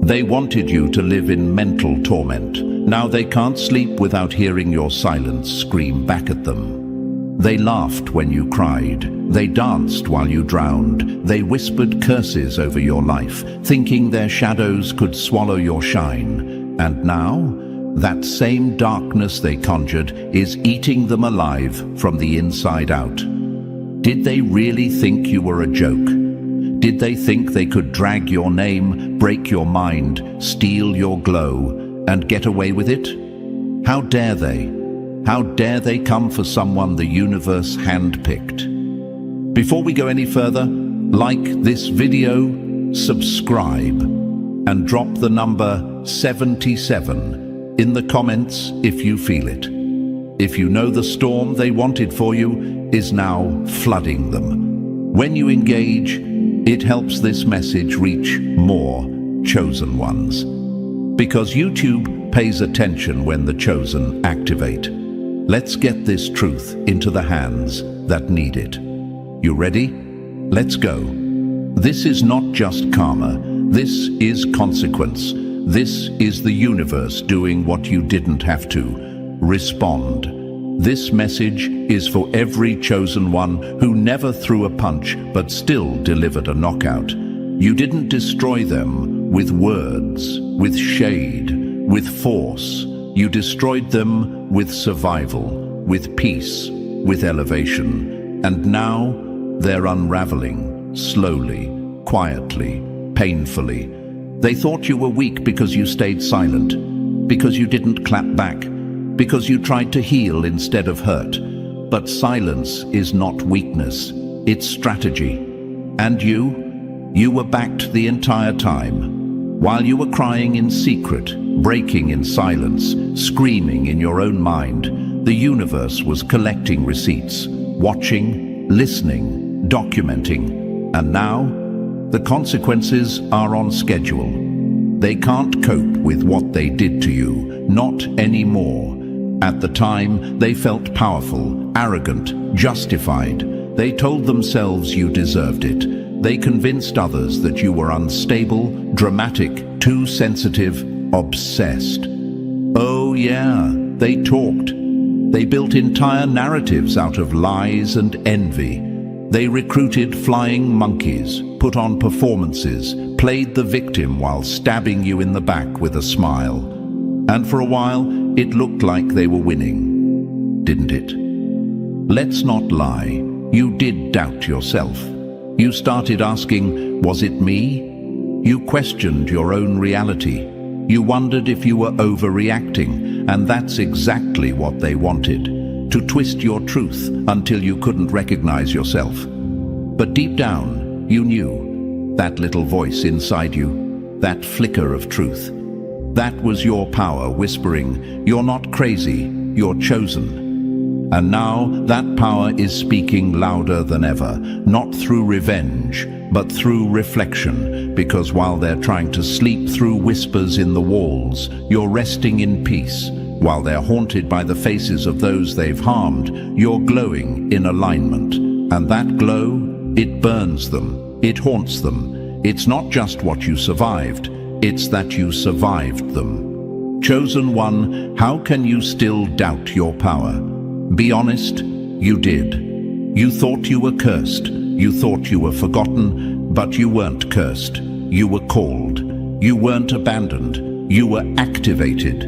They wanted you to live in mental torment. Now they can't sleep without hearing your silence scream back at them. They laughed when you cried. They danced while you drowned. They whispered curses over your life, thinking their shadows could swallow your shine. And now, that same darkness they conjured is eating them alive from the inside out. Did they really think you were a joke? Did they think they could drag your name, break your mind, steal your glow, and get away with it? How dare they? How dare they come for someone the universe handpicked? Before we go any further, like this video, subscribe, and drop the number 77 in the comments if you feel it. If you know the storm they wanted for you is now flooding them. When you engage, it helps this message reach more chosen ones. Because YouTube pays attention when the chosen activate. Let's get this truth into the hands that need it. You ready? Let's go. This is not just karma. This is consequence. This is the universe doing what you didn't have to. Respond. This message is for every chosen one who never threw a punch but still delivered a knockout. You didn't destroy them with words, with shade, with force. You destroyed them with survival, with peace, with elevation. And now they're unraveling, slowly, quietly, painfully. They thought you were weak because you stayed silent, because you didn't clap back, because you tried to heal instead of hurt. But silence is not weakness, it's strategy. And you were backed the entire time. While you were crying in secret, breaking in silence, screaming in your own mind, the universe was collecting receipts, watching, listening, documenting. And now, the consequences are on schedule. They can't cope with what they did to you, not anymore. At the time, they felt powerful, arrogant, justified. They told themselves you deserved it. They convinced others that you were unstable, dramatic, too sensitive, obsessed. Oh yeah, they talked. They built entire narratives out of lies and envy. They recruited flying monkeys, put on performances, played the victim while stabbing you in the back with a smile. And for a while, it looked like they were winning, didn't it? Let's not lie, you did doubt yourself. You started asking, was it me? You questioned your own reality. You wondered if you were overreacting, and that's exactly what they wanted, to twist your truth until you couldn't recognize yourself. But deep down, you knew, that little voice inside you, that flicker of truth. That was your power whispering, you're not crazy, you're chosen. And now that power is speaking louder than ever, not through revenge, but through reflection, because while they're trying to sleep through whispers in the walls, you're resting in peace. While they're haunted by the faces of those they've harmed, you're glowing in alignment. And that glow, it burns them, it haunts them. It's not just what you survived, it's that you survived them. Chosen one, how can you still doubt your power? Be honest, you did. You thought you were cursed, you thought you were forgotten, but you weren't cursed. You were called. You weren't abandoned, you were activated.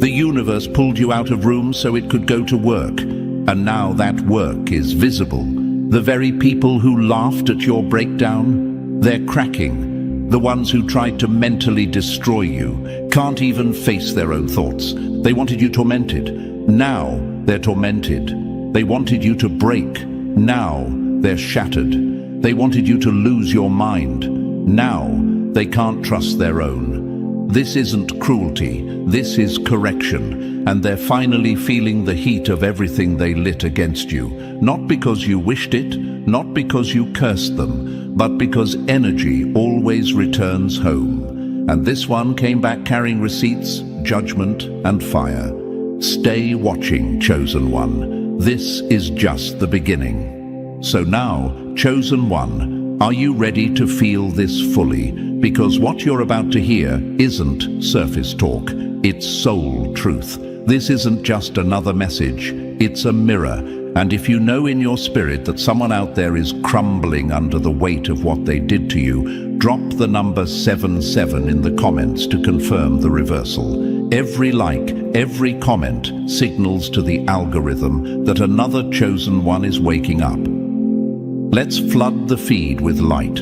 The universe pulled you out of rooms so it could go to work, and now that work is visible. The very people who laughed at your breakdown, they're cracking. The ones who tried to mentally destroy you can't even face their own thoughts. They wanted you tormented. Now they're tormented. They wanted you to break. Now they're shattered. They wanted you to lose your mind. Now they can't trust their own. This isn't cruelty. This is correction. And they're finally feeling the heat of everything they lit against you. Not because you wished it, not because you cursed them, but because energy always returns home. And this one came back carrying receipts, judgment, and fire. Stay watching, chosen one. This is just the beginning. So now, chosen one, are you ready to feel this fully? Because what you're about to hear isn't surface talk, it's soul truth. This isn't just another message, it's a mirror. And if you know in your spirit that someone out there is crumbling under the weight of what they did to you, drop the number 77 in the comments to confirm the reversal. Every like, every comment signals to the algorithm that another chosen one is waking up. Let's flood the feed with light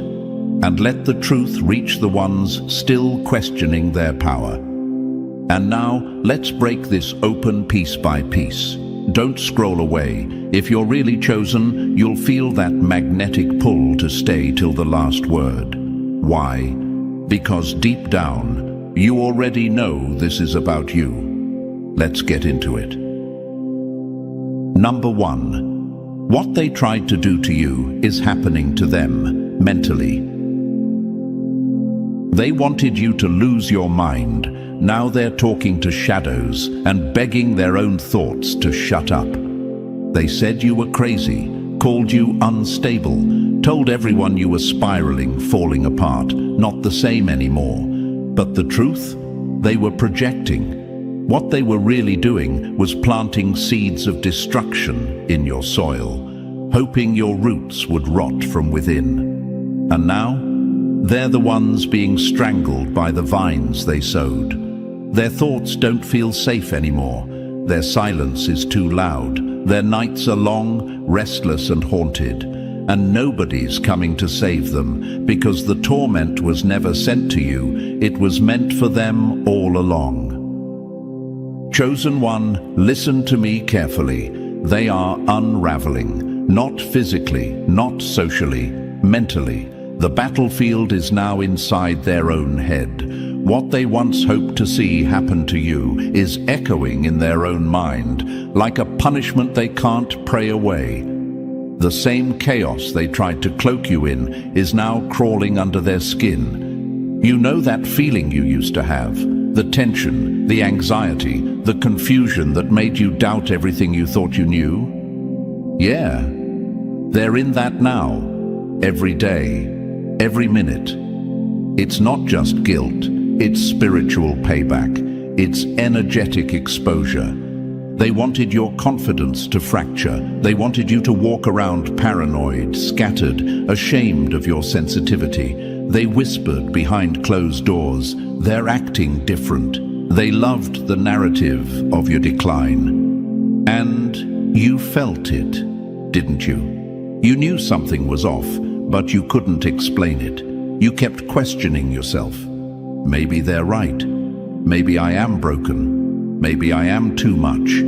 and let the truth reach the ones still questioning their power. And now, let's break this open piece by piece. Don't scroll away. If you're really chosen, you'll feel that magnetic pull to stay till the last word. Why? Because deep down, you already know this is about you. Let's get into it. Number 1. What they tried to do to you is happening to them, mentally. They wanted you to lose your mind. Now they're talking to shadows and begging their own thoughts to shut up. They said you were crazy, called you unstable, told everyone you were spiraling, falling apart, not the same anymore. But the truth? They were projecting. What they were really doing was planting seeds of destruction in your soil, hoping your roots would rot from within. And now, they're the ones being strangled by the vines they sowed. Their thoughts don't feel safe anymore. Their silence is too loud. Their nights are long, restless and haunted. And nobody's coming to save them, because the torment was never sent to you. It was meant for them all along. Chosen one, listen to me carefully. They are unraveling. Not physically, not socially, mentally. The battlefield is now inside their own head. What they once hoped to see happen to you is echoing in their own mind, like a punishment they can't pray away. The same chaos they tried to cloak you in is now crawling under their skin. You know that feeling you used to have, the tension, the anxiety, the confusion that made you doubt everything you thought you knew? Yeah, they're in that now, every day. Every minute. It's not just guilt, it's spiritual payback, it's energetic exposure. They wanted your confidence to fracture. They wanted you to walk around paranoid, scattered, ashamed of your sensitivity. They whispered behind closed doors. They're acting different. They loved the narrative of your decline. And you felt it, didn't you? You knew something was off, but you couldn't explain it. You kept questioning yourself. Maybe they're right. Maybe I am broken. Maybe I am too much.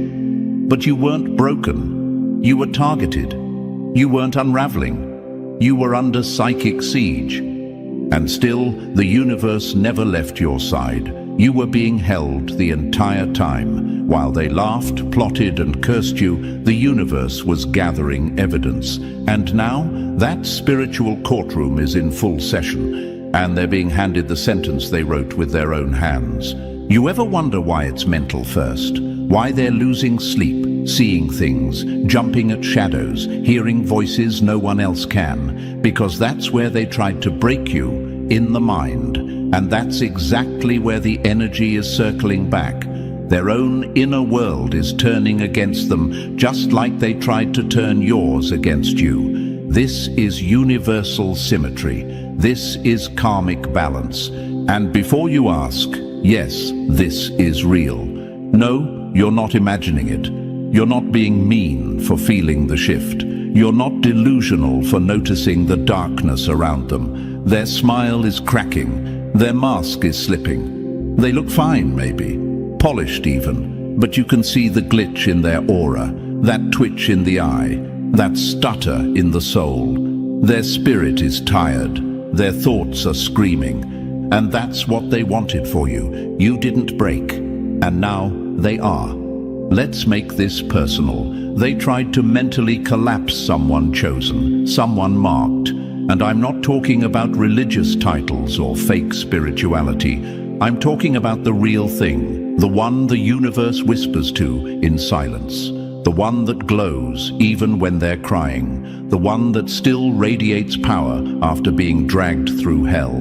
But you weren't broken. You were targeted. You weren't unraveling. You were under psychic siege. And still, the universe never left your side. You were being held the entire time. While they laughed, plotted and cursed you, the universe was gathering evidence. And now, that spiritual courtroom is in full session, and they're being handed the sentence they wrote with their own hands. You ever wonder why it's mental first? Why they're losing sleep, seeing things, jumping at shadows, hearing voices no one else can? Because that's where they tried to break you, in the mind. And that's exactly where the energy is circling back. Their own inner world is turning against them, just like they tried to turn yours against you. This is universal symmetry. This is karmic balance. And before you ask, yes, this is real. No, you're not imagining it. You're not being mean for feeling the shift. You're not delusional for noticing the darkness around them. Their smile is cracking. Their mask is slipping. They look fine, maybe, polished even, but you can see the glitch in their aura, that twitch in the eye, that stutter in the soul. Their spirit is tired. Their thoughts are screaming. And that's what they wanted for you. You didn't break. And now they are. Let's make this personal. They tried to mentally collapse someone chosen, someone marked. And I'm not talking about religious titles or fake spirituality. I'm talking about the real thing, the one the universe whispers to in silence, the one that glows even when they're crying, the one that still radiates power after being dragged through hell.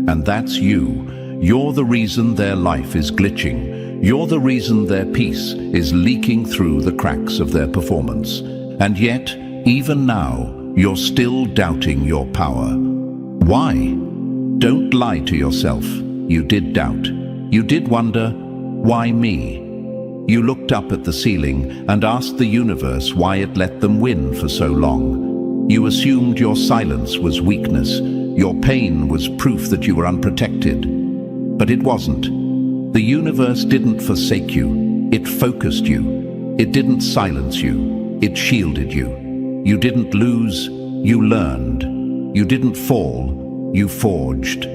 And that's you. You're the reason their life is glitching. You're the reason their peace is leaking through the cracks of their performance. And yet, even now, you're still doubting your power. Why? Don't lie to yourself. You did doubt. You did wonder, why me? You looked up at the ceiling and asked the universe why it let them win for so long. You assumed your silence was weakness. Your pain was proof that you were unprotected. But it wasn't. The universe didn't forsake you. It focused you. It didn't silence you. It shielded you. You didn't lose. You learned. You didn't fall. You forged.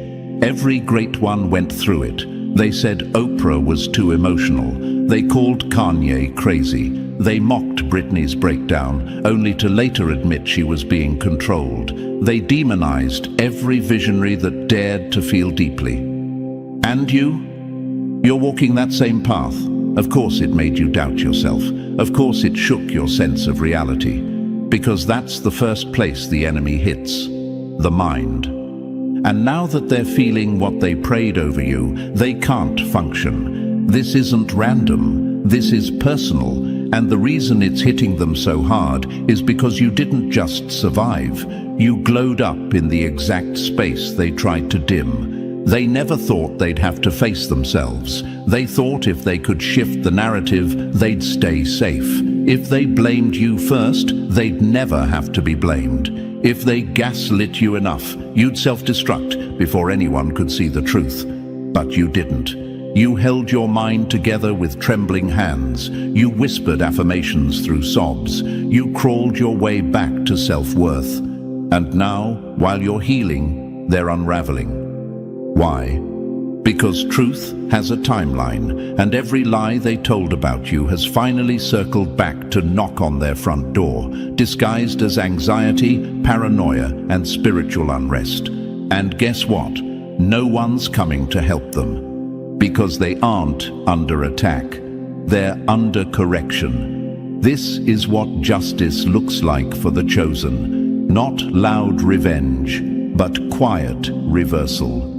Every great one went through it. They said Oprah was too emotional. They called Kanye crazy. They mocked Britney's breakdown, only to later admit she was being controlled. They demonized every visionary that dared to feel deeply. And you? You're walking that same path. Of course it made you doubt yourself. Of course it shook your sense of reality. Because that's the first place the enemy hits. The mind. And now that they're feeling what they prayed over you, they can't function. This isn't random. This is personal. And the reason it's hitting them so hard is because you didn't just survive. You glowed up in the exact space they tried to dim. They never thought they'd have to face themselves. They thought if they could shift the narrative, they'd stay safe. If they blamed you first, they'd never have to be blamed. If they gaslit you enough, you'd self-destruct before anyone could see the truth. But you didn't. You held your mind together with trembling hands. You whispered affirmations through sobs. You crawled your way back to self-worth. And now, while you're healing, they're unraveling. Why? Because truth has a timeline, and every lie they told about you has finally circled back to knock on their front door, disguised as anxiety, paranoia, and spiritual unrest. And guess what? No one's coming to help them. Because they aren't under attack. They're under correction. This is what justice looks like for the chosen. Not loud revenge, but quiet reversal.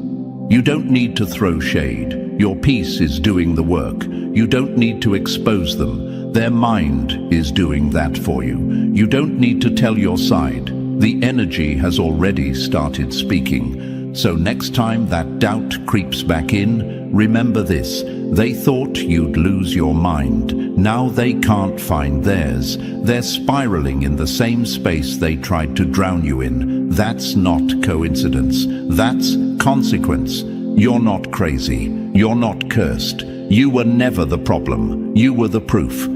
You don't need to throw shade. Your peace is doing the work. You don't need to expose them. Their mind is doing that for you. You don't need to tell your side. The energy has already started speaking. So next time that doubt creeps back in, remember this. They thought you'd lose your mind. Now they can't find theirs. They're spiraling in the same space they tried to drown you in. That's not coincidence. That's consequence. You're not crazy. You're not cursed. You were never the problem. You were the proof.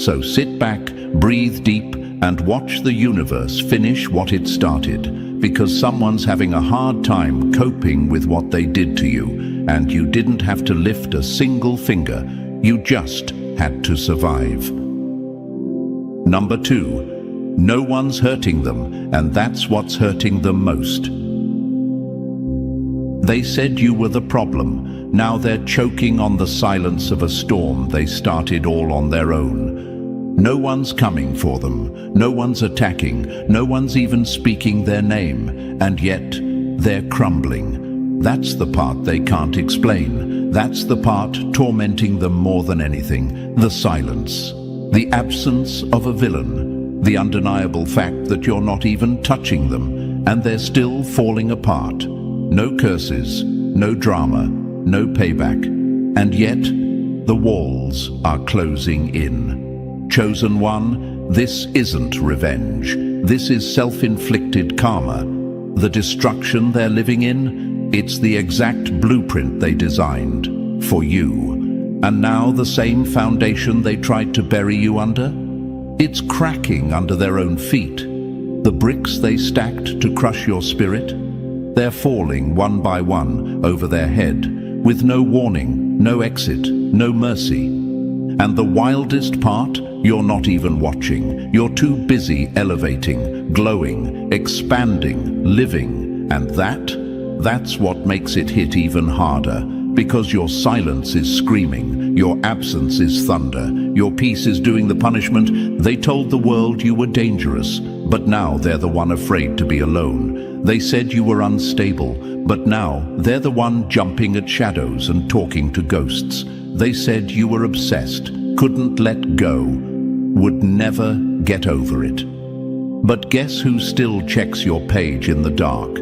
So sit back, breathe deep, and watch the universe finish what it started. Because someone's having a hard time coping with what they did to you, and you didn't have to lift a single finger. You just had to survive. Number 2, no one's hurting them, and that's what's hurting them most. They said you were the problem. Now they're choking on the silence of a storm they started all on their own. No one's coming for them. No one's attacking. No one's even speaking their name. And yet, they're crumbling. That's the part they can't explain. That's the part tormenting them more than anything. The silence. The absence of a villain. The undeniable fact that you're not even touching them, and they're still falling apart. No curses, no drama, no payback. And yet, the walls are closing in. Chosen one, this isn't revenge. This is self-inflicted karma. The destruction they're living in, it's the exact blueprint they designed for you. And now the same foundation they tried to bury you under? It's cracking under their own feet. The bricks they stacked to crush your spirit? They're falling one by one over their head, with no warning, no exit, no mercy. And the wildest part, you're not even watching. You're too busy elevating, glowing, expanding, living. And that's what makes it hit even harder. Because your silence is screaming, your absence is thunder, your peace is doing the punishment. They told the world you were dangerous, but now they're the one afraid to be alone. They said you were unstable, But now they're the one jumping at shadows and talking to ghosts. They said you were obsessed, couldn't let go, would never get over it. But guess who still checks your page in the dark?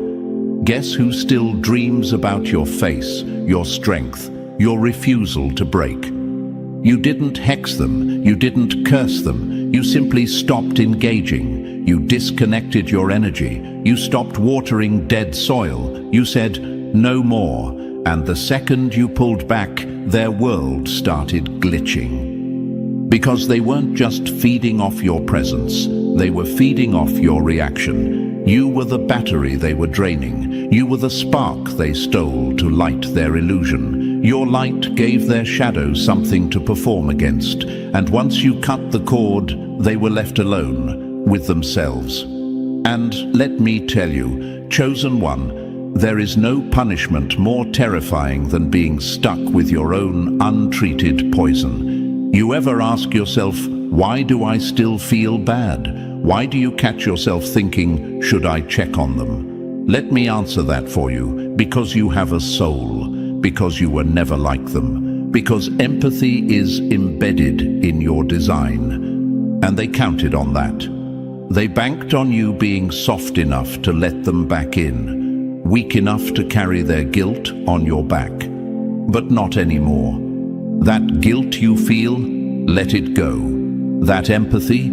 Guess who still dreams about your face, your strength, your refusal to break? You didn't hex them, you didn't curse them, you simply stopped engaging. You disconnected your energy, you stopped watering dead soil. You said, no more, and the second you pulled back, their world started glitching. Because they weren't just feeding off your presence, they were feeding off your reaction. You were the battery they were draining. You were the spark they stole to light their illusion. Your light gave their shadows something to perform against, and once you cut the cord, they were left alone with themselves. And let me tell you, Chosen One, there is no punishment more terrifying than being stuck with your own untreated poison. You ever ask yourself, why do I still feel bad? Why do you catch yourself thinking, should I check on them? Let me answer that for you. Because you have a soul. Because you were never like them. Because empathy is embedded in your design. And they counted on that. They banked on you being soft enough to let them back in, weak enough to carry their guilt on your back. But not anymore. That guilt you feel, let it go. That empathy,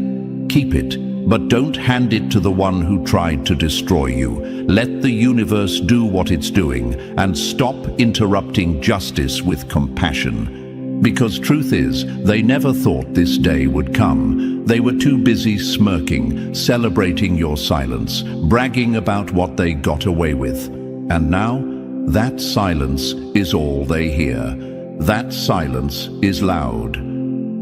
keep it, but don't hand it to the one who tried to destroy you. Let the universe do what it's doing and stop interrupting justice with compassion. Because truth is, they never thought this day would come. They were too busy smirking, celebrating your silence, bragging about what they got away with. And now, that silence is all they hear. That silence is loud.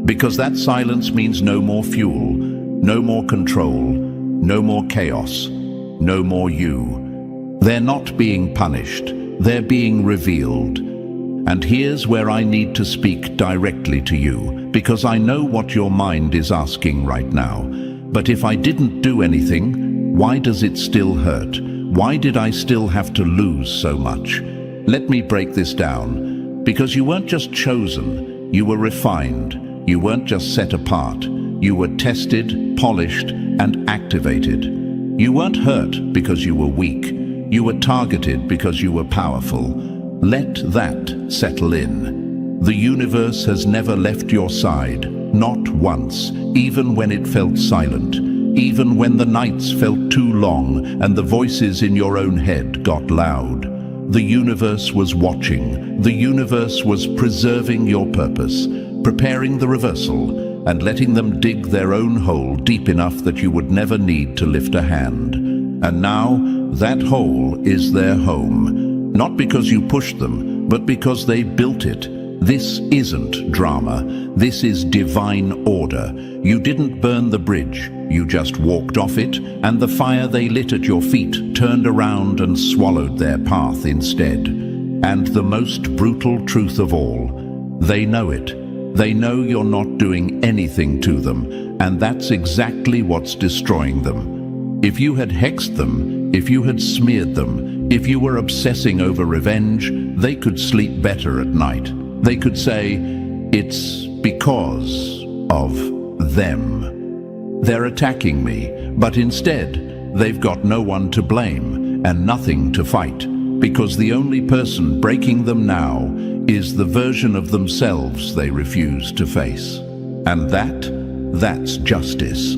Because that silence means no more fuel, no more control, no more chaos, no more you. They're not being punished, they're being revealed. And here's where I need to speak directly to you, because I know what your mind is asking right now. But if I didn't do anything, why does it still hurt? Why did I still have to lose so much? Let me break this down. Because you weren't just chosen, you were refined. You weren't just set apart. You were tested, polished, and activated. You weren't hurt because you were weak. You were targeted because you were powerful. Let that settle in. The universe has never left your side, not once, even when it felt silent, even when the nights felt too long and the voices in your own head got loud. The universe was watching. The universe was preserving your purpose, preparing the reversal, and letting them dig their own hole deep enough that you would never need to lift a hand. And now, that hole is their home. Not because you pushed them, but because they built it. This isn't drama. This is divine order. You didn't burn the bridge. You just walked off it, and the fire they lit at your feet turned around and swallowed their path instead. And the most brutal truth of all, they know it. They know you're not doing anything to them, and that's exactly what's destroying them. If you had hexed them, if you had smeared them, if you were obsessing over revenge, they could sleep better at night. They could say, it's because of them. They're attacking me, but instead, they've got no one to blame and nothing to fight, because the only person breaking them now is the version of themselves they refuse to face. And that's justice.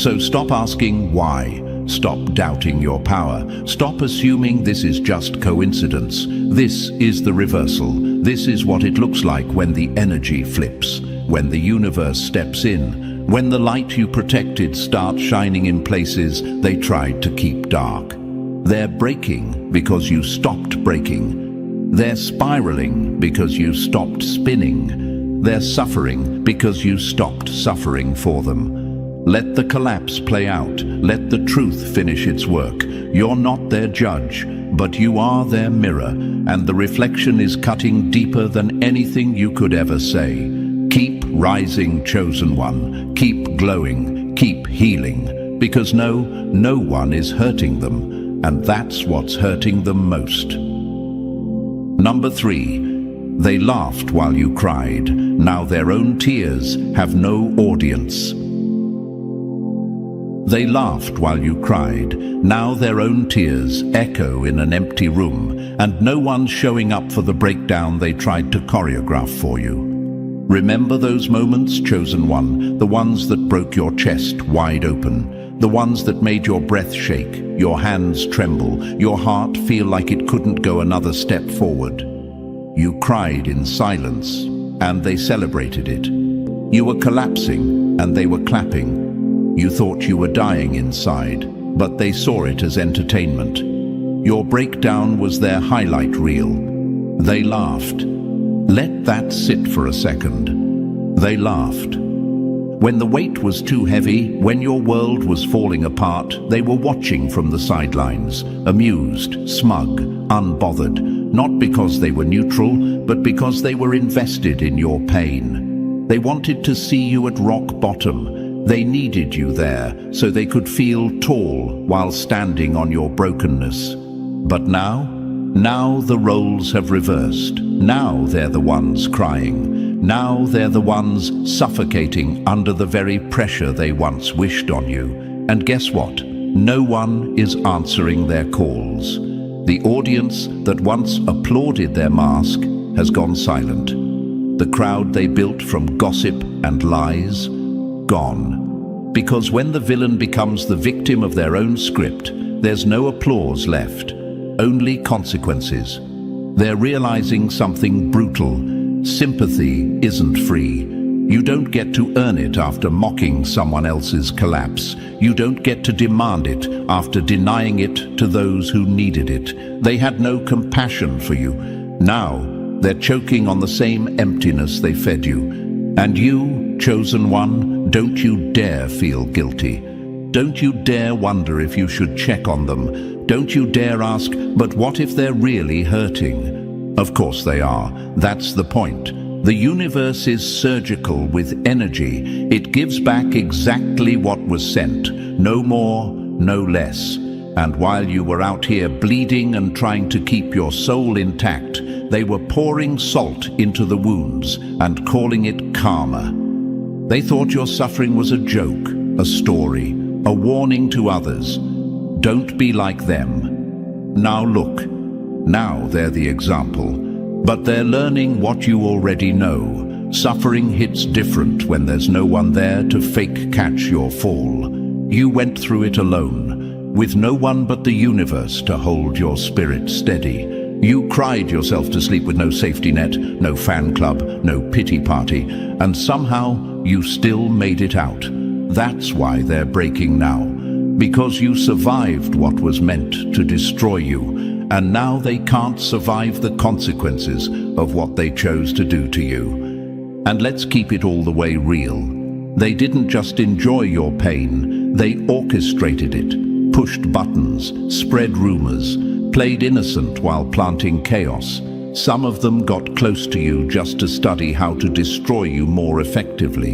So stop asking why. Stop doubting your power. Stop assuming this is just coincidence. This is the reversal. This is what it looks like when the energy flips, when the universe steps in, when the light you protected starts shining in places they tried to keep dark. They're breaking because you stopped breaking. They're spiraling because you stopped spinning. They're suffering because you stopped suffering for them. Let the collapse play out. Let the truth finish its work. You're not their judge, but you are their mirror, and the reflection is cutting deeper than anything you could ever say. Keep rising, chosen one. Keep glowing. Keep healing. Because no one is hurting them, and that's what's hurting them most. Number 3. They laughed while you cried. Now their own tears have no audience. They laughed while you cried. Now their own tears echo in an empty room, and no one's showing up for the breakdown they tried to choreograph for you. Remember those moments, chosen one, the ones that broke your chest wide open, the ones that made your breath shake, your hands tremble, your heart feel like it couldn't go another step forward. You cried in silence, and they celebrated it. You were collapsing, and they were clapping. You thought you were dying inside, but they saw it as entertainment. Your breakdown was their highlight reel. They laughed. Let that sit for a second. They laughed. When the weight was too heavy, when your world was falling apart, they were watching from the sidelines, amused, smug, unbothered, not because they were neutral, but because they were invested in your pain. They wanted to see you at rock bottom. They needed you there so they could feel tall while standing on your brokenness. But now the roles have reversed. Now they're the ones crying. Now they're the ones suffocating under the very pressure they once wished on you. And guess what? No one is answering their calls. The audience that once applauded their mask has gone silent. The crowd they built from gossip and lies, gone. Because when the villain becomes the victim of their own script, there's no applause left, only consequences. They're realizing something brutal. Sympathy isn't free. You don't get to earn it after mocking someone else's collapse. You don't get to demand it after denying it to those who needed it. They had no compassion for you. Now they're choking on the same emptiness they fed you. And you, chosen one, don't you dare feel guilty. Don't you dare wonder if you should check on them. Don't you dare ask, but what if they're really hurting? Of course they are. That's the point. The universe is surgical with energy. It gives back exactly what was sent. No more, no less. And while you were out here bleeding and trying to keep your soul intact, they were pouring salt into the wounds and calling it karma. They thought your suffering was a joke, a story, a warning to others. Don't be like them. Now look. Now they're the example. But they're learning what you already know. Suffering hits different when there's no one there to fake catch your fall. You went through it alone, with no one but the universe to hold your spirit steady. You cried yourself to sleep with no safety net, no fan club, no pity party, and somehow you still made it out. That's why they're breaking now. Because you survived what was meant to destroy you. And now they can't survive the consequences of what they chose to do to you. And let's keep it all the way real. They didn't just enjoy your pain, they orchestrated it, pushed buttons, spread rumors, played innocent while planting chaos. Some of them got close to you just to study how to destroy you more effectively.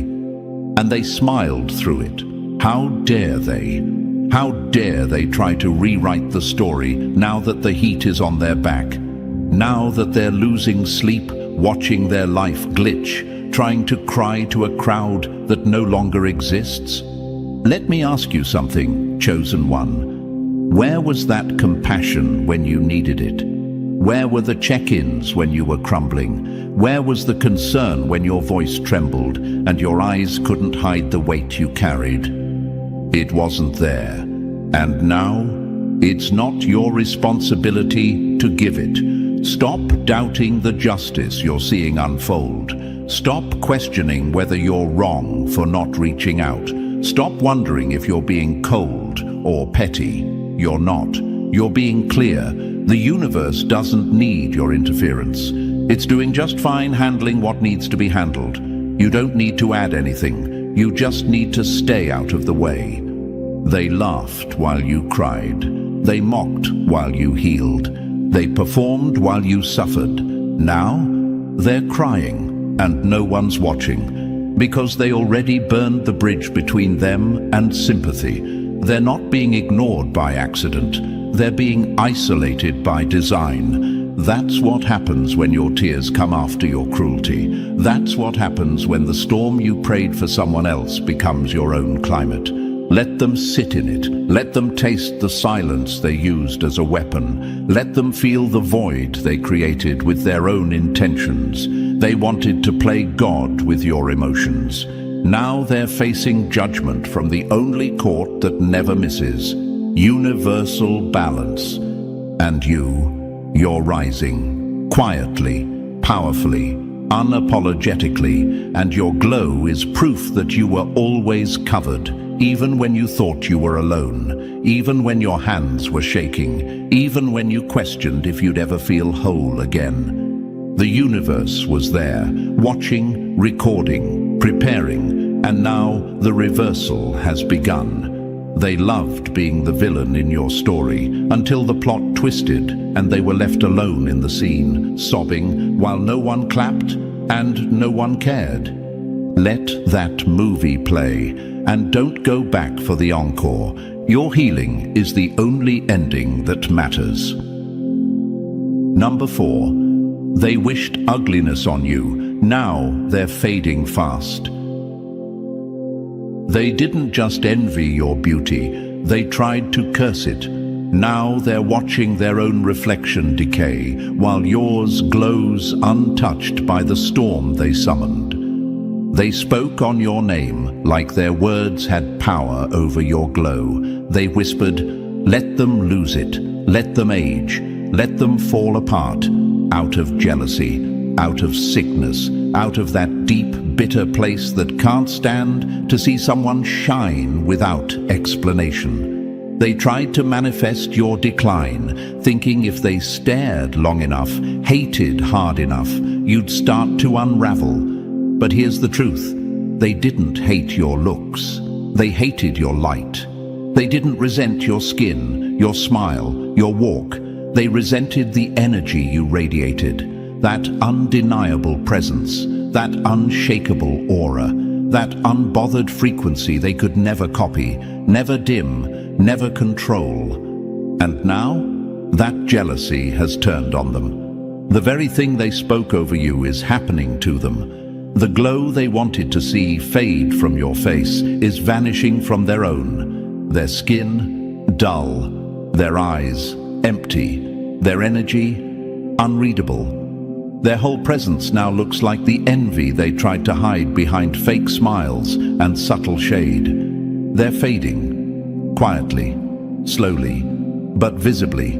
And they smiled through it. How dare they? How dare they try to rewrite the story now that the heat is on their back? Now that they're losing sleep, watching their life glitch, trying to cry to a crowd that no longer exists? Let me ask you something, chosen one. Where was that compassion when you needed it? Where were the check-ins when you were crumbling? Where was the concern when your voice trembled and your eyes couldn't hide the weight you carried? It wasn't there. And now, it's not your responsibility to give it. Stop doubting the justice you're seeing unfold. Stop questioning whether you're wrong for not reaching out. Stop wondering if you're being cold or petty. You're not. You're being clear. The universe doesn't need your interference. It's doing just fine handling what needs to be handled. You don't need to add anything. You just need to stay out of the way. They laughed while you cried. They mocked while you healed. They performed while you suffered. Now, they're crying and no one's watching because they already burned the bridge between them and sympathy. They're not being ignored by accident. They're being isolated by design. That's what happens when your tears come after your cruelty. That's what happens when the storm you prayed for someone else becomes your own climate. Let them sit in it. Let them taste the silence they used as a weapon. Let them feel the void they created with their own intentions. They wanted to play God with your emotions. Now they're facing judgment from the only court that never misses. Universal balance. And you're rising. Quietly, powerfully, unapologetically, and your glow is proof that you were always covered, even when you thought you were alone, even when your hands were shaking, even when you questioned if you'd ever feel whole again. The universe was there, watching, recording, preparing, and now the reversal has begun. They loved being the villain in your story until the plot twisted and they were left alone in the scene, sobbing while no one clapped and no one cared. Let that movie play and don't go back for the encore. Your healing is the only ending that matters. Number 4. They wished ugliness on you. Now they're fading fast. They didn't just envy your beauty, they tried to curse it. Now they're watching their own reflection decay, while yours glows untouched by the storm they summoned. They spoke on your name like their words had power over your glow. They whispered, "Let them lose it, let them age, let them fall apart," out of jealousy, out of sickness, out of that deep, bitter place that can't stand to see someone shine without explanation. They tried to manifest your decline, thinking if they stared long enough, hated hard enough, you'd start to unravel. But here's the truth. They didn't hate your looks. They hated your light. They didn't resent your skin, your smile, your walk. They resented the energy you radiated. That undeniable presence, that unshakable aura, that unbothered frequency they could never copy, never dim, never control. And now, that jealousy has turned on them. The very thing they spoke over you is happening to them. The glow they wanted to see fade from your face is vanishing from their own. Their skin, dull. Their eyes, empty. Their energy, unreadable. Their whole presence now looks like the envy they tried to hide behind fake smiles and subtle shade. They're fading, quietly, slowly, but visibly.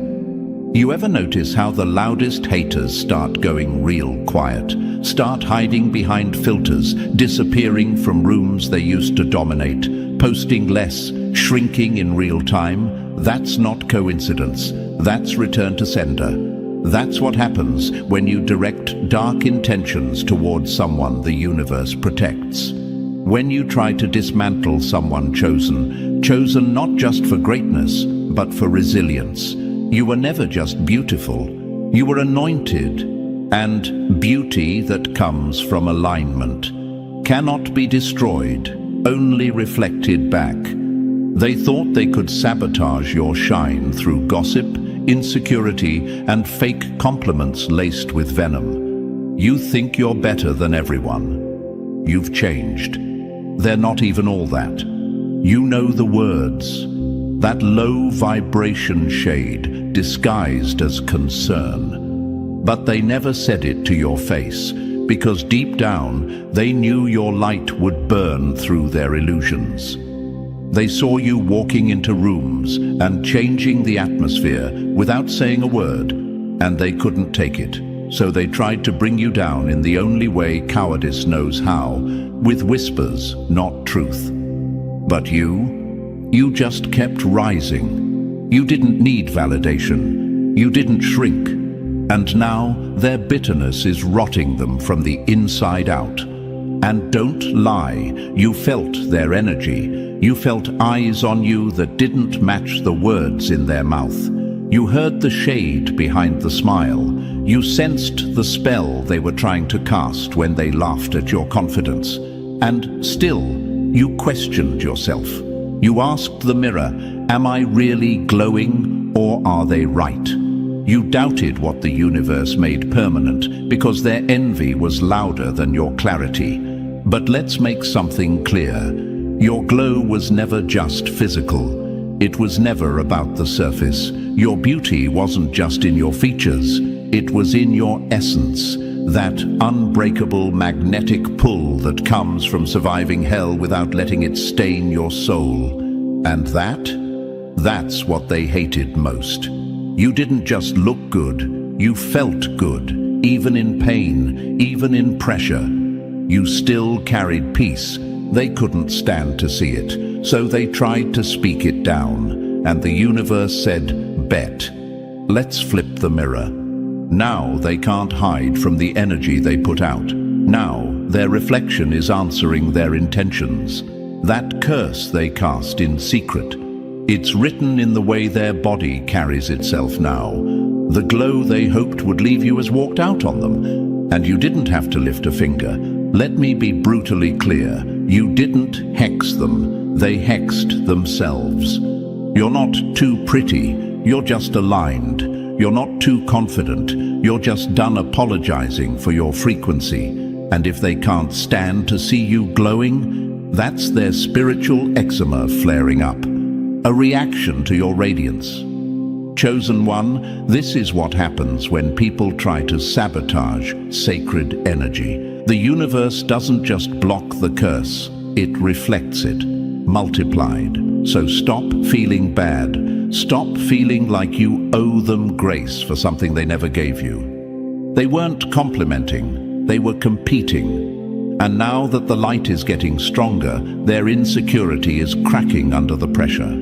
You ever notice how the loudest haters start going real quiet, start hiding behind filters, disappearing from rooms they used to dominate, posting less, shrinking in real time? That's not coincidence. That's return to sender. That's what happens when you direct dark intentions towards someone the universe protects. When you try to dismantle someone chosen not just for greatness, but for resilience. You were never just beautiful. You were anointed. And beauty that comes from alignment cannot be destroyed, only reflected back. They thought they could sabotage your shine through gossip, insecurity, and fake compliments laced with venom. You think you're better than everyone. You've changed. They're not even all that. You know the words. That low vibration shade disguised as concern. But they never said it to your face, because deep down they knew your light would burn through their illusions. They saw you walking into rooms and changing the atmosphere without saying a word, and they couldn't take it. So they tried to bring you down in the only way cowardice knows how, with whispers, not truth. But you just kept rising. You didn't need validation. You didn't shrink. And now their bitterness is rotting them from the inside out. And don't lie, you felt their energy. You felt eyes on you that didn't match the words in their mouth. You heard the shade behind the smile. You sensed the spell they were trying to cast when they laughed at your confidence. And still, you questioned yourself. You asked the mirror, am I really glowing or are they right? You doubted what the universe made permanent because their envy was louder than your clarity. But let's make something clear. Your glow was never just physical. It was never about the surface. Your beauty wasn't just in your features. It was in your essence, that unbreakable magnetic pull that comes from surviving hell without letting it stain your soul. And that's what they hated most. You didn't just look good, you felt good, even in pain, even in pressure. You still carried peace. They couldn't stand to see it, so they tried to speak it down. And the universe said, "Bet. Let's flip the mirror." Now they can't hide from the energy they put out. Now their reflection is answering their intentions. That curse they cast in secret, it's written in the way their body carries itself now. The glow they hoped would leave you has walked out on them, and you didn't have to lift a finger. Let me be brutally clear. You didn't hex them, they hexed themselves. You're not too pretty, you're just aligned. You're not too confident, you're just done apologizing for your frequency. And if they can't stand to see you glowing, that's their spiritual eczema flaring up, a reaction to your radiance. Chosen one, this is what happens when people try to sabotage sacred energy. The universe doesn't just block the curse, it reflects it, multiplied. So stop feeling bad. Stop feeling like you owe them grace for something they never gave you. They weren't complimenting, they were competing. And now that the light is getting stronger, their insecurity is cracking under the pressure.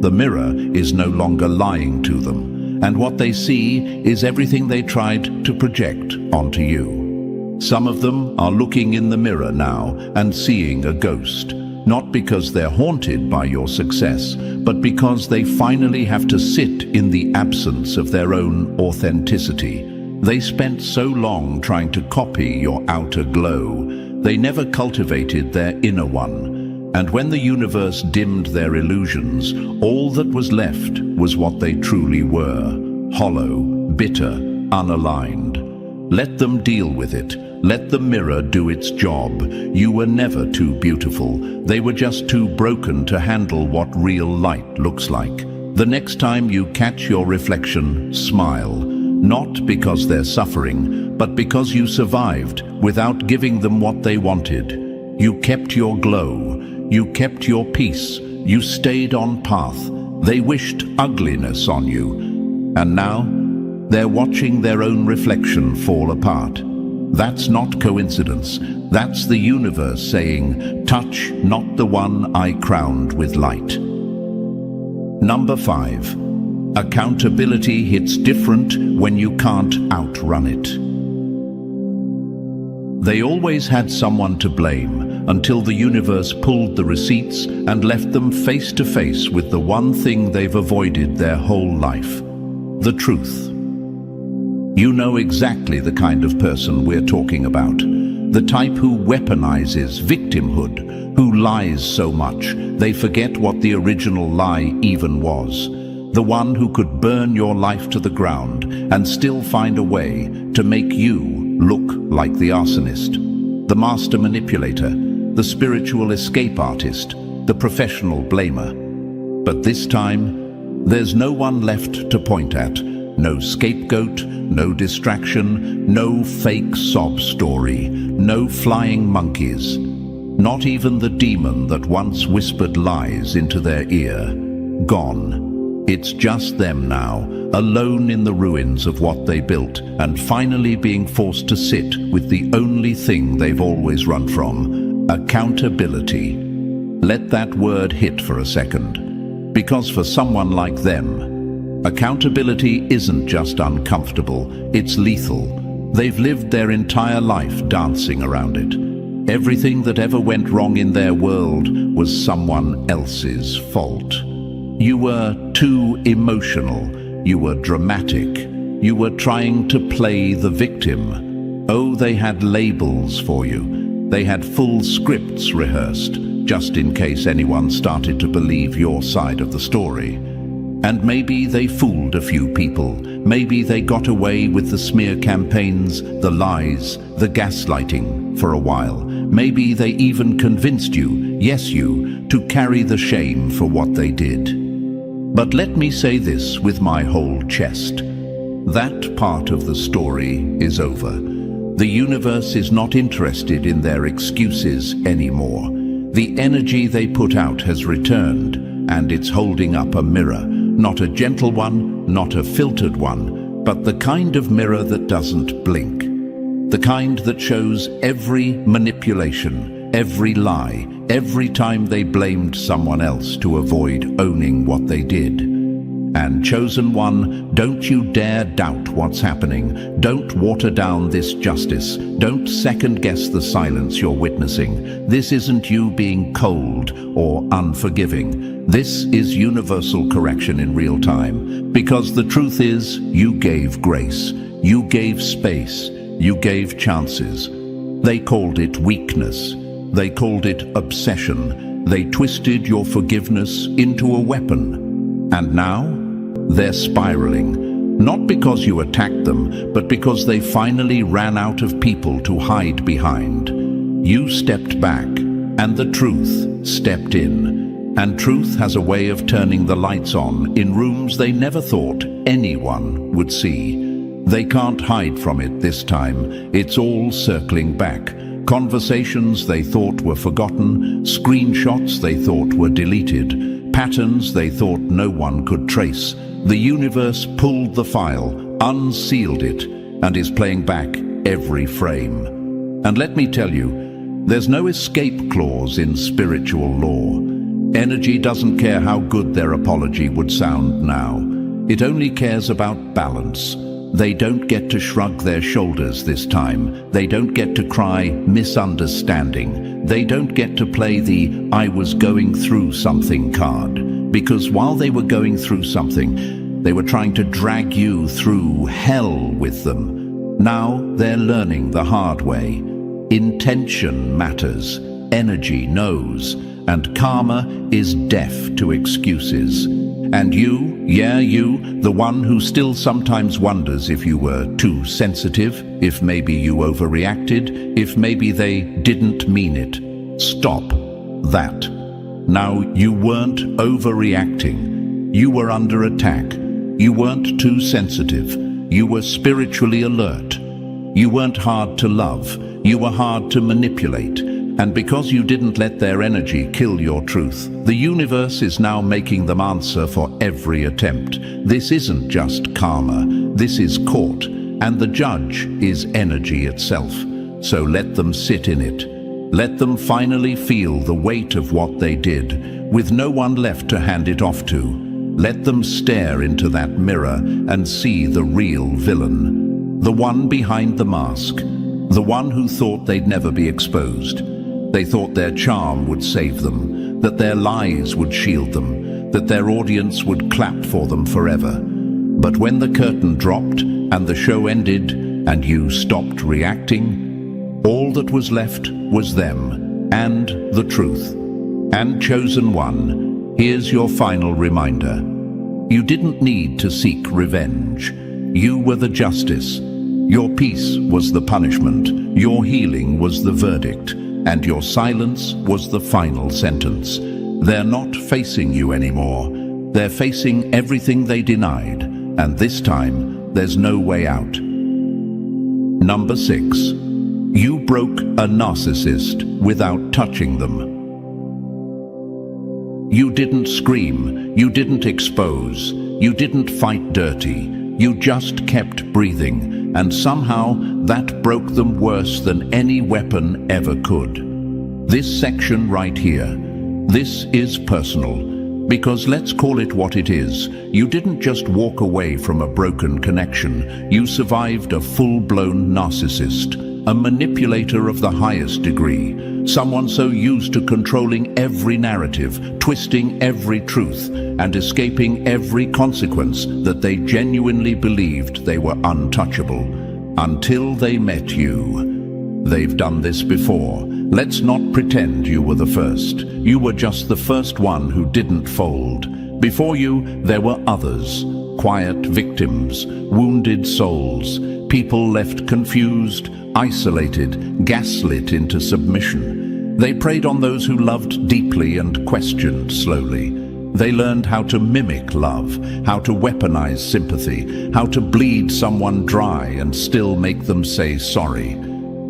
The mirror is no longer lying to them, and what they see is everything they tried to project onto you. Some of them are looking in the mirror now and seeing a ghost, not because they're haunted by your success, but because they finally have to sit in the absence of their own authenticity. They spent so long trying to copy your outer glow, they never cultivated their inner one. And when the universe dimmed their illusions, all that was left was what they truly were: hollow, bitter, unaligned. Let them deal with it. Let the mirror do its job. You were never too beautiful. They were just too broken to handle what real light looks like. The next time you catch your reflection, smile. Not because they're suffering, but because you survived without giving them what they wanted. You kept your glow. You kept your peace. You stayed on path. They wished ugliness on you. And now, they're watching their own reflection fall apart. That's not coincidence. That's the universe saying, "Touch not the one I crowned with light." Number 5. Accountability hits different when you can't outrun it. They always had someone to blame until the universe pulled the receipts and left them face to face with the one thing they've avoided their whole life: the truth. You know exactly the kind of person we're talking about. The type who weaponizes victimhood, who lies so much they forget what the original lie even was. The one who could burn your life to the ground and still find a way to make you look like the arsonist, the master manipulator, the spiritual escape artist, the professional blamer. But this time, there's no one left to point at. No scapegoat, no distraction, no fake sob story, no flying monkeys. Not even the demon that once whispered lies into their ear. Gone. It's just them now, alone in the ruins of what they built, and finally being forced to sit with the only thing they've always run from: accountability. Let that word hit for a second. Because for someone like them, accountability isn't just uncomfortable, it's lethal. They've lived their entire life dancing around it. Everything that ever went wrong in their world was someone else's fault. You were too emotional. You were dramatic. You were trying to play the victim. Oh, they had labels for you. They had full scripts rehearsed, just in case anyone started to believe your side of the story. And maybe they fooled a few people. Maybe they got away with the smear campaigns, the lies, the gaslighting for a while. Maybe they even convinced you, yes you, to carry the shame for what they did. But let me say this with my whole chest. That part of the story is over. The universe is not interested in their excuses anymore. The energy they put out has returned, and it's holding up a mirror. Not a gentle one, not a filtered one, but the kind of mirror that doesn't blink. The kind that shows every manipulation, every lie, every time they blamed someone else to avoid owning what they did. And chosen one, don't you dare doubt what's happening. Don't water down this justice. Don't second-guess the silence you're witnessing. This isn't you being cold or unforgiving. This is universal correction in real time. Because the truth is, you gave grace. You gave space. You gave chances. They called it weakness. They called it obsession. They twisted your forgiveness into a weapon. And now, they're spiraling. Not because you attacked them, but because they finally ran out of people to hide behind. You stepped back, and the truth stepped in. And truth has a way of turning the lights on in rooms they never thought anyone would see. They can't hide from it this time. It's all circling back. Conversations they thought were forgotten, screenshots they thought were deleted, patterns they thought no one could trace. The universe pulled the file, unsealed it, and is playing back every frame. And let me tell you, there's no escape clause in spiritual law. Energy doesn't care how good their apology would sound now. It only cares about balance. They don't get to shrug their shoulders this time. They don't get to cry misunderstanding. They don't get to play the "I was going through something" card. Because while they were going through something, they were trying to drag you through hell with them. Now they're learning the hard way. Intention matters. Energy knows. And karma is deaf to excuses. And you, yeah you, the one who still sometimes wonders if you were too sensitive, if maybe you overreacted, if maybe they didn't mean it. Stop that. Now, you weren't overreacting. You were under attack. You weren't too sensitive. You were spiritually alert. You weren't hard to love. You were hard to manipulate. And because you didn't let their energy kill your truth, the universe is now making them answer for every attempt. This isn't just karma. This is court. And the judge is energy itself. So let them sit in it. Let them finally feel the weight of what they did, with no one left to hand it off to. Let them stare into that mirror and see the real villain. The one behind the mask. The one who thought they'd never be exposed. They thought their charm would save them, that their lies would shield them, that their audience would clap for them forever. But when the curtain dropped and the show ended and you stopped reacting, all that was left was them and the truth. And chosen one, here's your final reminder. You didn't need to seek revenge. You were the justice. Your peace was the punishment. Your healing was the verdict. And your silence was the final sentence. They're not facing you anymore. They're facing everything they denied. And this time, there's no way out. Number 6. You broke a narcissist without touching them. You didn't scream. You didn't expose. You didn't fight dirty. You just kept breathing. And somehow that broke them worse than any weapon ever could. This section right here, this is personal, because let's call it what it is. You didn't just walk away from a broken connection. You survived a full-blown narcissist, a manipulator of the highest degree, someone so used to controlling every narrative, twisting every truth, and escaping every consequence that they genuinely believed they were untouchable, until they met you. They've done this before. Let's not pretend you were the first. You were just the first one who didn't fold. Before you, there were others. quiet victims, wounded souls, people left confused, isolated, gaslit into submission. They preyed on those who loved deeply and questioned slowly. They learned how to mimic love, how to weaponize sympathy, how to bleed someone dry and still make them say sorry.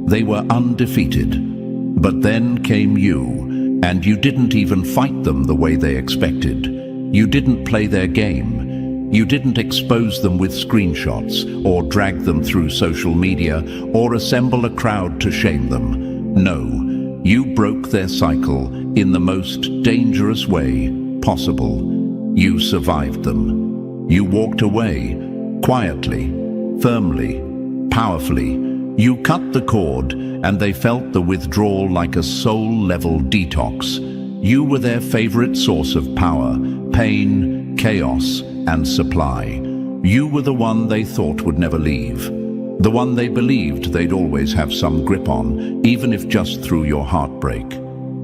They were undefeated. But then came you, and you didn't even fight them the way they expected. You didn't play their game. You didn't expose them with screenshots, or drag them through social media, or assemble a crowd to shame them. No, you broke their cycle in the most dangerous way possible. You survived them. You walked away, quietly, firmly, powerfully. You cut the cord, and they felt the withdrawal like a soul-level detox. You were their favorite source of power, pain, chaos, and supply. You were the one they thought would never leave. The one they believed they'd always have some grip on, even if just through your heartbreak.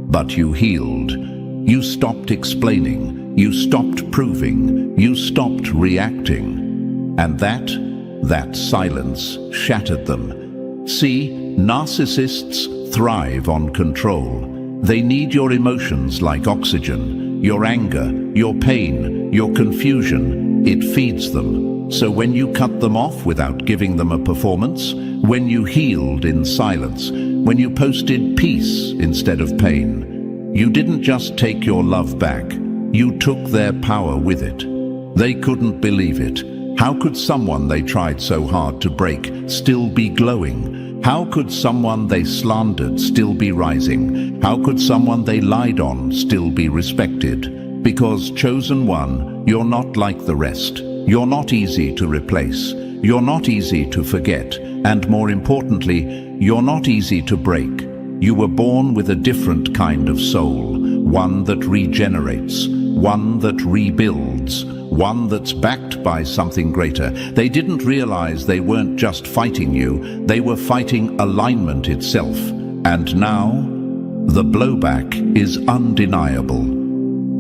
But you healed. You stopped explaining. You stopped proving. You stopped reacting. And that silence shattered them. See, narcissists thrive on control. They need your emotions like oxygen, your anger, your pain, your confusion. It feeds them. So when you cut them off without giving them a performance, when you healed in silence, when you posted peace instead of pain, you didn't just take your love back, you took their power with it. They couldn't believe it. How could someone they tried so hard to break still be glowing? How could someone they slandered still be rising? How could someone they lied on still be respected? Because, chosen one, you're not like the rest. You're not easy to replace. You're not easy to forget. And more importantly, you're not easy to break. You were born with a different kind of soul, one that regenerates, one that rebuilds, one that's backed by something greater. They didn't realize they weren't just fighting you, they were fighting alignment itself. And now, the blowback is undeniable.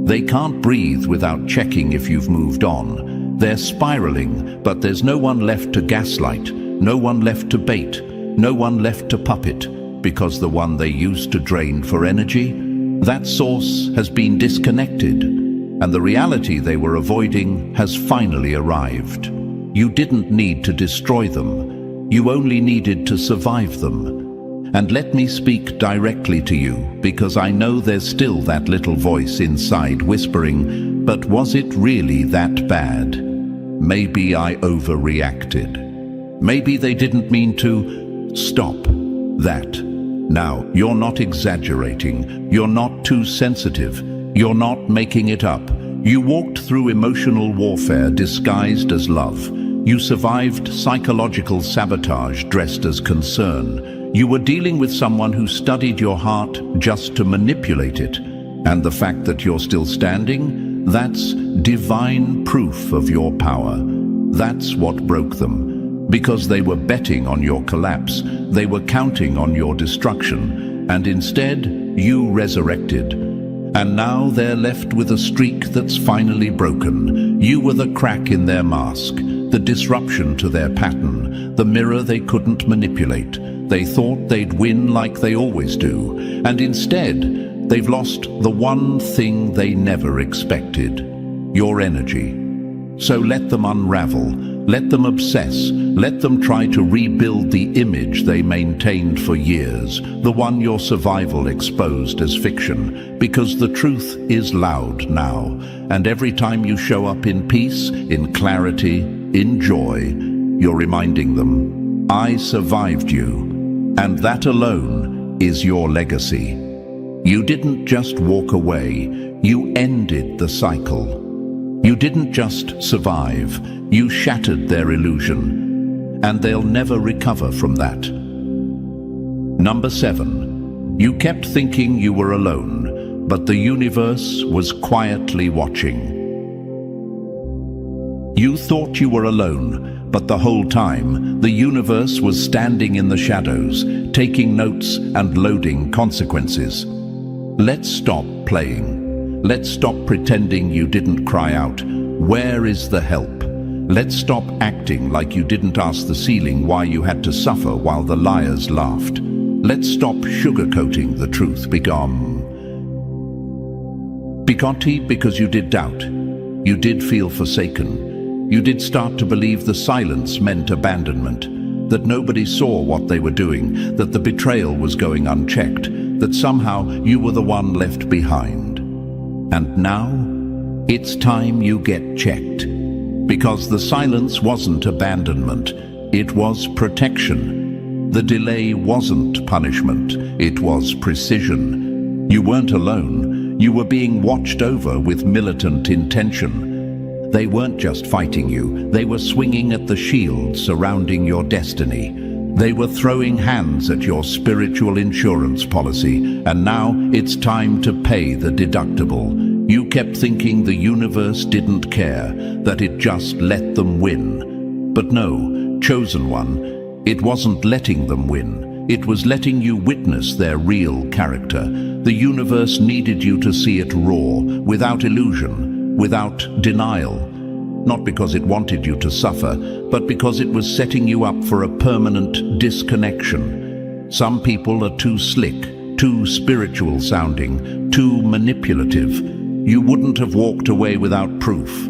They can't breathe without checking if you've moved on. They're spiraling, but there's no one left to gaslight, no one left to bait, no one left to puppet, because the one they used to drain for energy, that source has been disconnected, and the reality they were avoiding has finally arrived. You didn't need to destroy them. You only needed to survive them. And let me speak directly to you, because I know there's still that little voice inside whispering, but was it really that bad? Maybe I overreacted. Maybe they didn't mean to. Stop that. Now, you're not exaggerating. You're not too sensitive. You're not making it up. You walked through emotional warfare disguised as love. You survived psychological sabotage dressed as concern. You were dealing with someone who studied your heart just to manipulate it. And the fact that you're still standing, that's divine proof of your power. That's what broke them. Because they were betting on your collapse, they were counting on your destruction, and instead, you resurrected. And now they're left with a streak that's finally broken. You were the crack in their mask, the disruption to their pattern, the mirror they couldn't manipulate. They thought they'd win like they always do, and instead, they've lost the one thing they never expected: your energy. So let them unravel, let them obsess, let them try to rebuild the image they maintained for years, the one your survival exposed as fiction, because the truth is loud now, and every time you show up in peace, in clarity, in joy, you're reminding them, I survived you, and that alone is your legacy. You didn't just walk away, you ended the cycle. You didn't just survive, you shattered their illusion, and they'll never recover from that. Number 7, you kept thinking you were alone, but the universe was quietly watching. You thought you were alone, but the whole time, the universe was standing in the shadows, taking notes and loading consequences. Let's stop playing. Let's stop pretending you didn't cry out. Where is the help? Let's stop acting like you didn't ask the ceiling why you had to suffer while the liars laughed. Let's stop sugarcoating the truth. Bigotti, because you did doubt. You did feel forsaken. You did start to believe the silence meant abandonment, that nobody saw what they were doing, that the betrayal was going unchecked, that somehow you were the one left behind. And now, it's time you get checked. Because the silence wasn't abandonment, it was protection. The delay wasn't punishment, it was precision. You weren't alone, you were being watched over with militant intention. They weren't just fighting you, they were swinging at the shield surrounding your destiny. They were throwing hands at your spiritual insurance policy, and now it's time to pay the deductible. You kept thinking the universe didn't care, that it just let them win. But no, chosen one, it wasn't letting them win. It was letting you witness their real character. The universe needed you to see it raw, without illusion, without denial. Not because it wanted you to suffer, but because it was setting you up for a permanent disconnection. Some people are too slick, too spiritual sounding, too manipulative. You wouldn't have walked away without proof.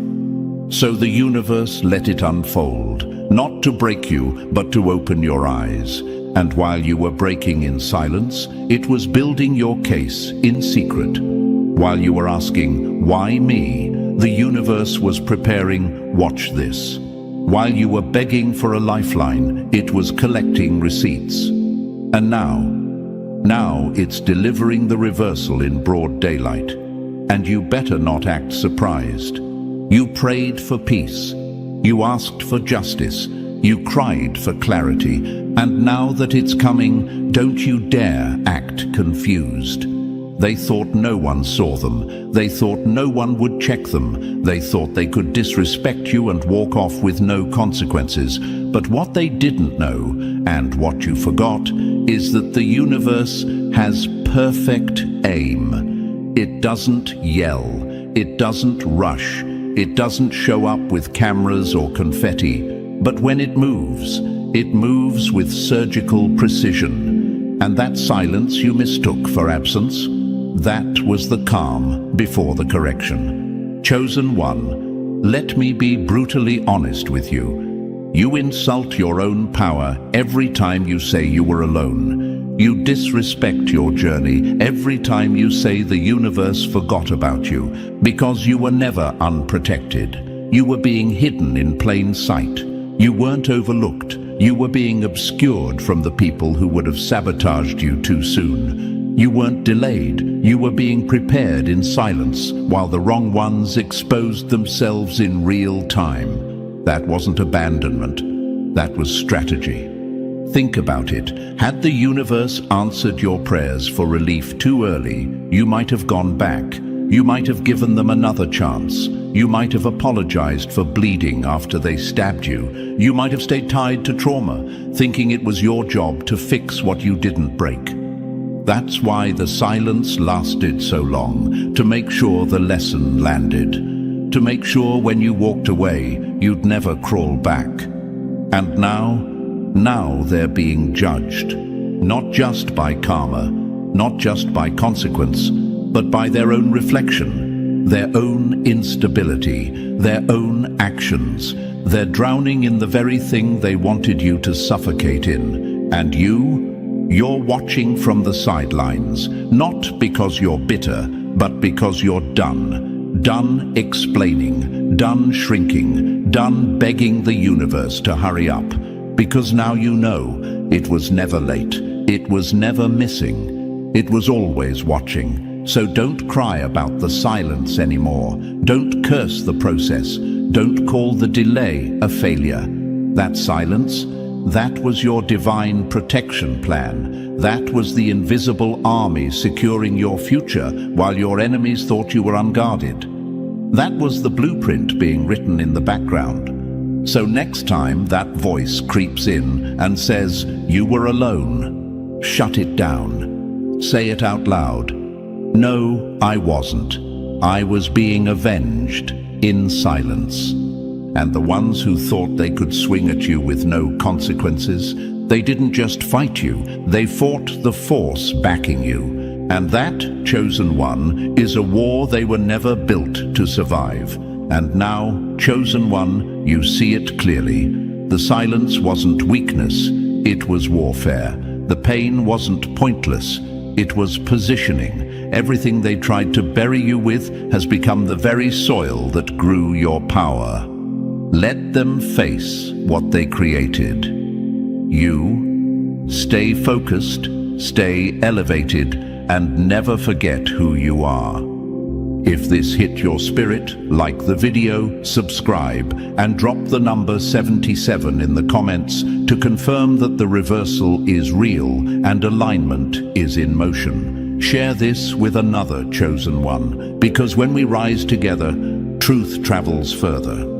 So the universe let it unfold, not to break you, but to open your eyes. And while you were breaking in silence, it was building your case in secret. While you were asking, why me? The universe was preparing, watch this. While you were begging for a lifeline, it was collecting receipts. And now it's delivering the reversal in broad daylight. And you better not act surprised. You prayed for peace. You asked for justice. You cried for clarity. And now that it's coming, don't you dare act confused. They thought no one saw them. They thought no one would check them. They thought they could disrespect you and walk off with no consequences. But what they didn't know, and what you forgot, is that the universe has perfect aim. It doesn't yell. It doesn't rush. It doesn't show up with cameras or confetti. But when it moves with surgical precision. And that silence you mistook for absence, that was the calm before the correction. Chosen one, let me be brutally honest with you. You insult your own power every time you say you were alone. You disrespect your journey every time you say the universe forgot about you, because you were never unprotected. You were being hidden in plain sight. You weren't overlooked. You were being obscured from the people who would have sabotaged you too soon. You weren't delayed. You were being prepared in silence while the wrong ones exposed themselves in real time. That wasn't abandonment. That was strategy. Think about it. Had the universe answered your prayers for relief too early, you might have gone back. You might have given them another chance. You might have apologized for bleeding after they stabbed you. You might have stayed tied to trauma, thinking it was your job to fix what you didn't break. That's why the silence lasted so long, to make sure the lesson landed. To make sure when you walked away, you'd never crawl back. And now they're being judged. Not just by karma, not just by consequence, but by their own reflection, their own instability, their own actions. They're drowning in the very thing they wanted you to suffocate in. And you're watching from the sidelines, not because you're bitter, but because you're done. Done explaining, done shrinking, done begging the universe to hurry up. Because now you know, it was never late, it was never missing, it was always watching. So don't cry about the silence anymore. Don't curse the process. Don't call the delay a failure. That silence, that was your divine protection plan. That was the invisible army securing your future while your enemies thought you were unguarded. That was the blueprint being written in the background. So next time that voice creeps in and says, "You were alone," shut it down. Say it out loud. No, I wasn't. I was being avenged in silence. And the ones who thought they could swing at you with no consequences, they didn't just fight you, they fought the force backing you. And that, Chosen One, is a war they were never built to survive. And now, Chosen One, you see it clearly. The silence wasn't weakness, it was warfare. The pain wasn't pointless, it was positioning. Everything they tried to bury you with has become the very soil that grew your power. Let them face what they created. You, stay focused, stay elevated, and never forget who you are. If this hit your spirit, like the video, subscribe, and drop the number 77 in the comments to confirm that the reversal is real and alignment is in motion. Share this with another Chosen One, because when we rise together, truth travels further.